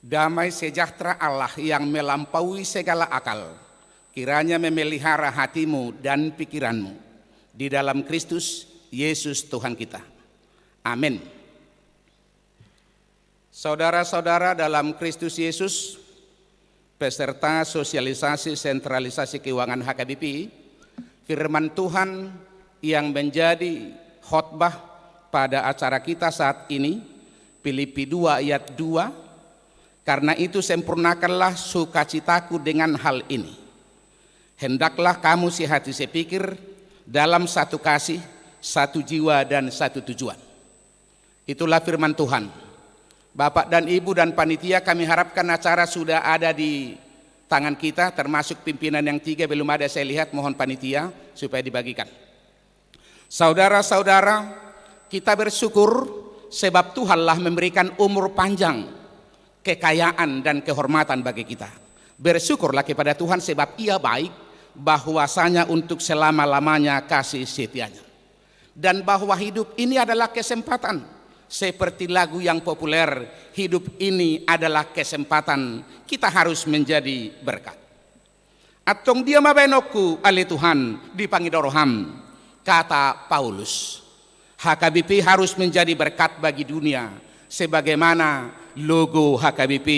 Damai sejahtera Allah yang melampaui segala akal, kiranya memelihara hatimu dan pikiranmu di dalam Kristus Yesus Tuhan kita. Amin. Saudara-saudara dalam Kristus Yesus, peserta sosialisasi sentralisasi keuangan HKBP, firman Tuhan yang menjadi khotbah pada acara kita saat ini, Filipi 2 ayat 2, karena itu sempurnakanlah sukacitaku dengan hal ini. Hendaklah kamu sehati sepikir dalam satu kasih, satu jiwa dan satu tujuan. Itulah firman Tuhan. Bapak dan Ibu dan panitia, kami harapkan acara sudah ada di tangan kita, termasuk pimpinan yang 3 belum ada saya lihat, mohon panitia supaya dibagikan. Saudara-saudara, kita bersyukur sebab Tuhanlah memberikan umur panjang, kekayaan dan kehormatan bagi kita. Bersyukurlah kepada Tuhan sebab Ia baik, bahwasanya untuk selama-lamanya kasih setianya. Dan bahwa hidup ini adalah kesempatan, seperti lagu yang populer, hidup ini adalah kesempatan, kita harus menjadi berkat. Atong dia mabenoku ali Tuhan dipanggil doroham, kata Paulus. HKBP harus menjadi berkat bagi dunia, sebagaimana logo HKBP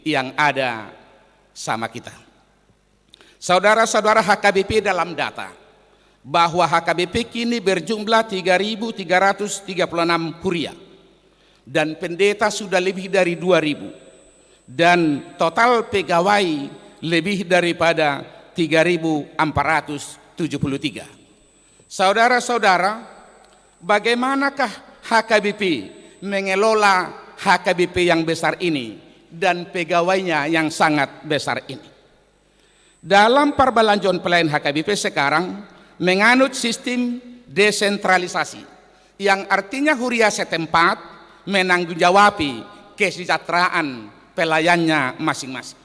yang ada sama kita. Saudara-saudara, HKBP dalam data bahwa HKBP kini berjumlah 3.336 kuria dan pendeta sudah lebih dari 2.000 dan total pegawai lebih daripada 3.473. Saudara-saudara, bagaimanakah HKBP mengelola HKBP yang besar ini dan pegawainya yang sangat besar ini? Dalam perbelanjaan pelayan HKBP sekarang menganut sistem desentralisasi yang artinya huria setempat menanggung-jawabi kesejahteraan pelayannya masing-masing.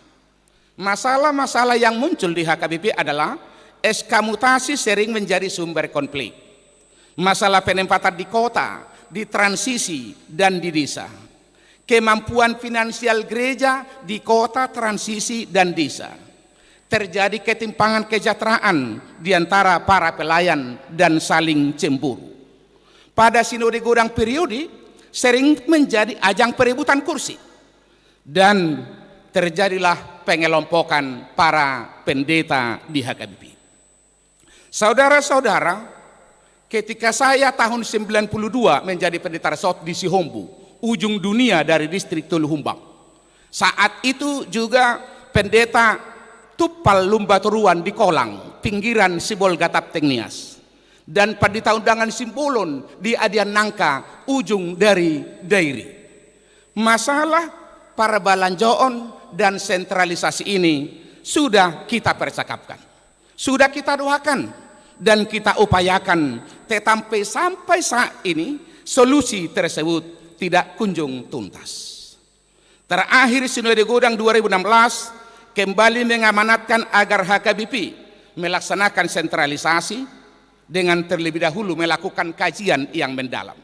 Masalah-masalah yang muncul di HKBP adalah SK mutasi sering menjadi sumber konflik. Masalah penempatan di kota, di transisi dan di desa. Kemampuan finansial gereja di kota, transisi, dan desa. Terjadi ketimpangan kesejahteraan di antara para pelayan dan saling cemburu. Pada sinode godang periode sering menjadi ajang perebutan kursi. Dan terjadilah pengelompokan para pendeta di HKBP. Saudara-saudara, ketika saya tahun 92 menjadi pendeta resort di Sihombu, ujung dunia dari distrik Tuluhumbang. Saat itu juga pendeta Tupal Lumbaturuan di Kolang, pinggiran Sibol Gatap Teknias. Dan pendeta undangan Simbolon di Adian Nangka, ujung dari Dairi. Masalah perbelanjaan dan sentralisasi ini sudah kita percakapkan, sudah kita doakan dan kita upayakan, tetapi sampai saat ini solusi tersebut tidak kunjung tuntas. Terakhir sinode godang 2016 kembali mengamanatkan agar HKBP melaksanakan sentralisasi dengan terlebih dahulu melakukan kajian yang mendalam.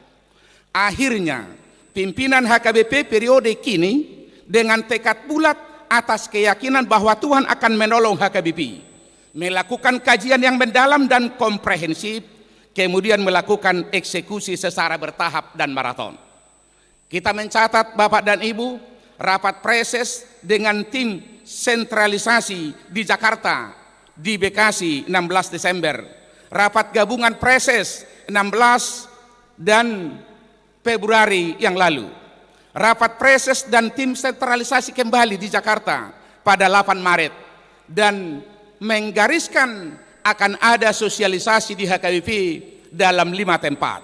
Akhirnya pimpinan HKBP periode kini dengan tekad bulat atas keyakinan bahwa Tuhan akan menolong HKBP melakukan kajian yang mendalam dan komprehensif, kemudian melakukan eksekusi secara bertahap dan maraton. Kita mencatat Bapak dan Ibu, rapat preses dengan tim sentralisasi di Jakarta, di Bekasi 16 Desember, rapat gabungan preses 16 dan Februari yang lalu, rapat preses dan tim sentralisasi kembali di Jakarta pada 8 Maret, dan menggariskan akan ada sosialisasi di HKBP dalam 5 tempat.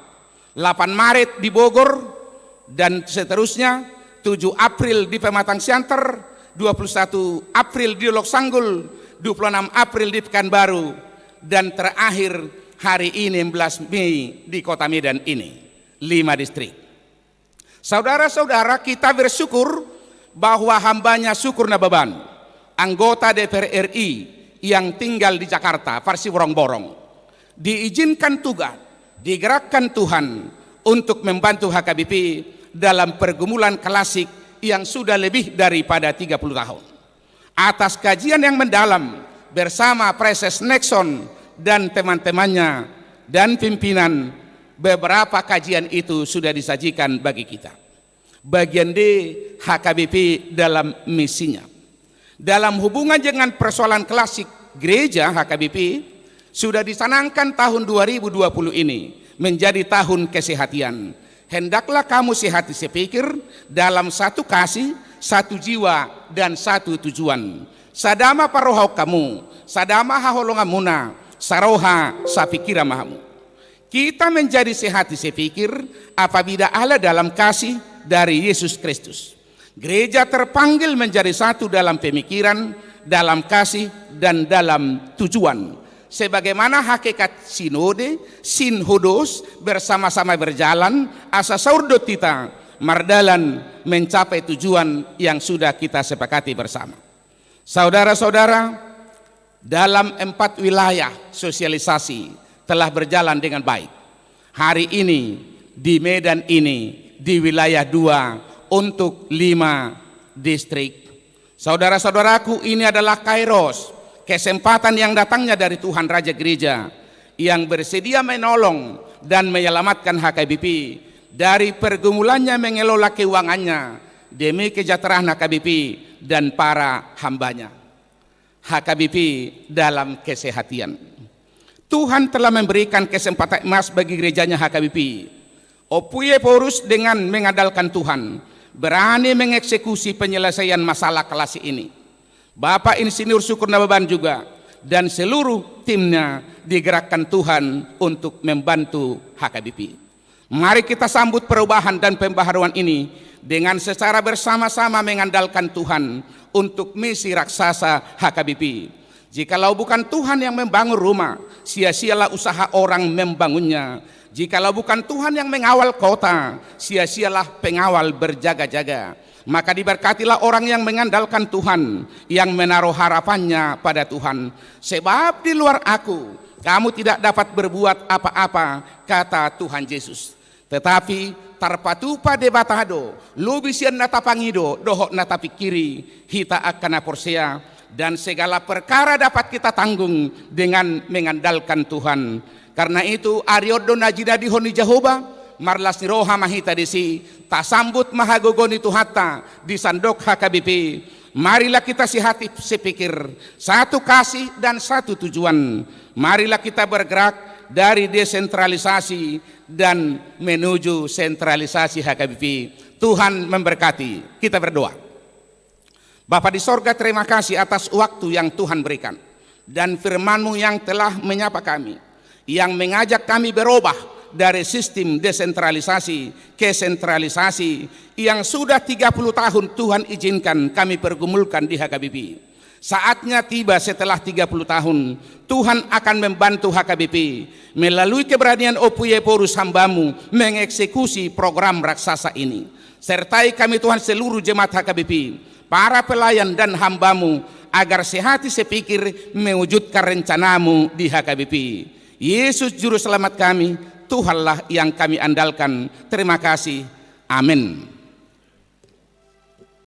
8 Maret di Bogor, dan seterusnya 7 April di Pematang Siantar, 21 April di Lok Sanggul, 26 April di Pekanbaru, dan terakhir hari ini 16 Mei di Kota Medan ini, 5 distrik. Saudara-saudara, kita bersyukur bahwa hambanya Syukur Nababan, anggota DPR RI yang tinggal di Jakarta, Farsi Borong-Borong, diizinkan tugas, digerakkan Tuhan untuk membantu HKBP dalam pergumulan klasik yang sudah lebih daripada 30 tahun. Atas kajian yang mendalam bersama Preses Nexon dan teman-temannya dan pimpinan, beberapa kajian itu sudah disajikan bagi kita. Bagian D, HKBP dalam misinya. Dalam hubungan dengan persoalan klasik gereja, HKBP sudah dicanangkan tahun 2020 ini menjadi tahun kesehatan. Hendaklah kamu sehati sepikir dalam satu kasih, satu jiwa, dan satu tujuan. Sadama parohau kamu, sadama haholongamuna, saroha sapikira mahamu. Kita menjadi sehati sepikir apabila Allah dalam kasih dari Yesus Kristus. Gereja terpanggil menjadi satu dalam pemikiran, dalam kasih, dan dalam tujuan. Sebagaimana hakikat sinode, sinhodos bersama-sama berjalan, asa saurdot kita mardalan mencapai tujuan yang sudah kita sepakati bersama. Saudara-saudara, dalam 4 wilayah sosialisasi telah berjalan dengan baik. Hari ini di Medan ini di wilayah 2 untuk 5 distrik. Saudara-saudaraku, ini adalah kairos, kesempatan yang datangnya dari Tuhan Raja Gereja yang bersedia menolong dan menyelamatkan HKBP dari pergumulannya mengelola keuangannya demi kesejahteraan HKBP dan para hambanya. HKBP dalam kesehatan. Tuhan telah memberikan kesempatan emas bagi gerejanya HKBP. Opuye Porus dengan mengandalkan Tuhan berani mengeksekusi penyelesaian masalah klasik ini. Bapak Insinyur Syukur Nababan juga dan seluruh timnya digerakkan Tuhan untuk membantu HKBP. Mari kita sambut perubahan dan pembaharuan ini dengan secara bersama-sama mengandalkan Tuhan untuk misi raksasa HKBP. Jikalau bukan Tuhan yang membangun rumah, sia-sialah usaha orang membangunnya. Jikalau bukan Tuhan yang mengawal kota, sia-sialah pengawal berjaga-jaga. Maka diberkatilah orang yang mengandalkan Tuhan, yang menaruh harapannya pada Tuhan. Sebab di luar aku, kamu tidak dapat berbuat apa-apa, kata Tuhan Yesus. Tetapi tarpatupa debatado, lubisian natapangido, dohok natapikiri, hita akan aporsea, dan segala perkara dapat kita tanggung dengan mengandalkan Tuhan. Karena itu Ariodo najida di honi Jehovah, marlas niroha mahita desi, tasambut mahagogoni tuhata di sandok HKBP. Marilah kita sehati sepikir, satu kasih dan satu tujuan. Marilah kita bergerak dari desentralisasi dan menuju sentralisasi HKBP. Tuhan memberkati. Kita berdoa. Bapa di sorga, terima kasih atas waktu yang Tuhan berikan dan firman-Mu yang telah menyapa kami, yang mengajak kami berubah dari sistem desentralisasi ke sentralisasi yang sudah 30 tahun Tuhan izinkan kami pergumulkan di HKBP. Saatnya tiba setelah 30 tahun, Tuhan akan membantu HKBP melalui keberanian Opuye Porus hamba-Mu mengeksekusi program raksasa ini. Sertai kami Tuhan seluruh jemaat HKBP, para pelayan dan hamba-Mu, agar sehati sepikir mewujudkan rencana-Mu di HKBP. Yesus Juru Selamat kami, Tuhanlah yang kami andalkan. Terima kasih. Amin.